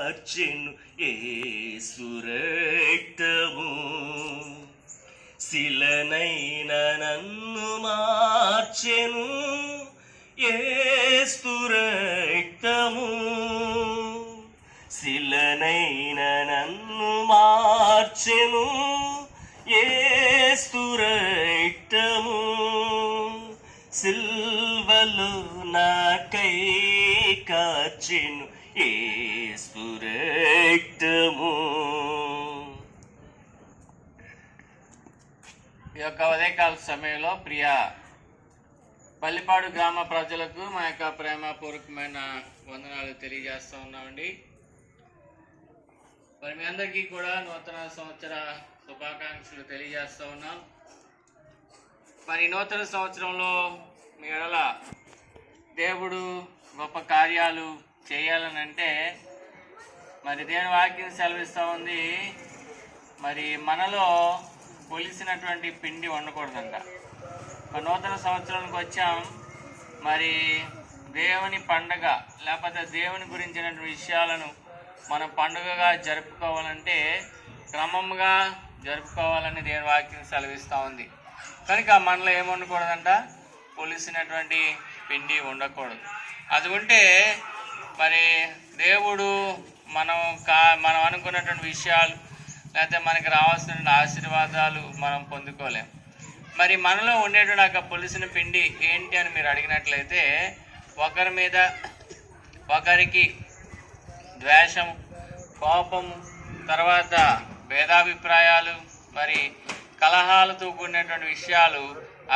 కార్చెను యేసు రక్తము. శిలనైన నన్ను మార్చెను యేసు రక్తము. శిలనైన నన్ను మార్చెను యేసు రక్తము. సిల్వలో నాకై కార్చెను యేసు రక్తము. ఈ యొక్క ఉదయకాల సమయంలో ప్రియ పల్లిపాడు గ్రామ ప్రజలకు మా యొక్క ప్రేమపూర్వకమైన వందనాలు తెలియజేస్తూ ఉన్నామండి. మరి మీ అందరికీ కూడా నూతన సంవత్సర శుభాకాంక్షలు తెలియజేస్తూ ఉన్నాం. మరి నూతన సంవత్సరంలో మీ ఎడల దేవుడు గొప్ప కార్యాలు చేయాలనంటే మరి దేవుని వాక్యం సెలవిస్తూ ఉంది. మరి మనలో పొలిసినటువంటి పిండి ఉండకూడదంట. మరి నూతన సంవత్సరానికి వచ్చాం. మరి దేవుని పండగ లేకపోతే దేవుని గురించినటువంటి విషయాలను మనం పండుగగా జరుపుకోవాలంటే క్రమంగా జరుపుకోవాలని దేవుని వాక్యం సెలవిస్తూ ఉంది. కనుక మనలో ఏమి ఉండకూడదంట, పొలిసినటువంటి పిండి ఉండకూడదు. అది ఉంటే మరి దేవుడు మనం అనుకున్నటువంటి విషయాలు లేకపోతే మనకి రావాల్సిన ఆశీర్వాదాలు మనం పొందుకోలేం. మరి మనలో ఉండేటువంటి ఆ పొలిసిన పిండి ఏంటి అని మీరు అడిగినట్లయితే ఒకరి మీద ఒకరికి ద్వేషం, కోపం, తర్వాత భేదాభిప్రాయాలు, మరి కలహాలతో కూడినటువంటి విషయాలు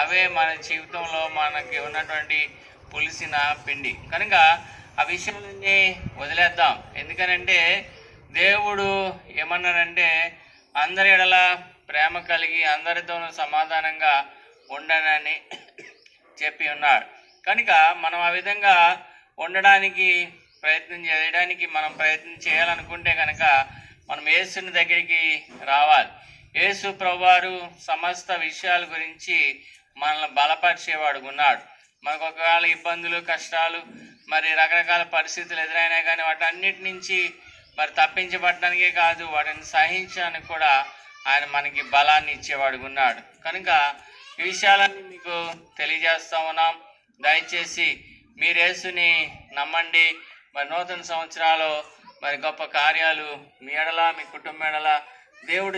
అవే మన జీవితంలో మనకి ఉన్నటువంటి పులిసిన పిండి. కనుక ఆ విషయాలన్నీ వదిలేద్దాం. ఎందుకనంటే దేవుడు ఏమన్నాడంటే అందరి ఎడల ప్రేమ కలిగి అందరితోనూ సమాధానంగా ఉండనని చెప్పి ఉన్నాడు. కనుక మనం ఆ విధంగా ఉండడానికి మనం ప్రయత్నం చేయాలనుకుంటే కనుక మనం యేసుని దగ్గరికి రావాలి. యేసు ప్రభువారు సమస్త విషయాల గురించి మనల్ని బలపరిచేవాడు ఉన్నాడు. మనకు ఒకవేళ ఇబ్బందులు, కష్టాలు, మరి రకరకాల పరిస్థితులు ఎదురైనా కానీ వాటన్నిటి నుంచి మరి తప్పించబడడానికే కాదు, వాటిని సహించడానికి కూడా ఆయన మనకి బలాన్ని ఇచ్చేవాడు ఉన్నాడు. కనుక ఈ విషయాలన్నీ మీకు తెలియజేస్తా ఉన్నాం. దయచేసి మీరు యేసుని నమ్మండి. మరి నూతన సంవత్సరాలు మరి గొప్ప కార్యాలు మీ ఎడల, మీ కుటుంబం ఎడల దేవుడు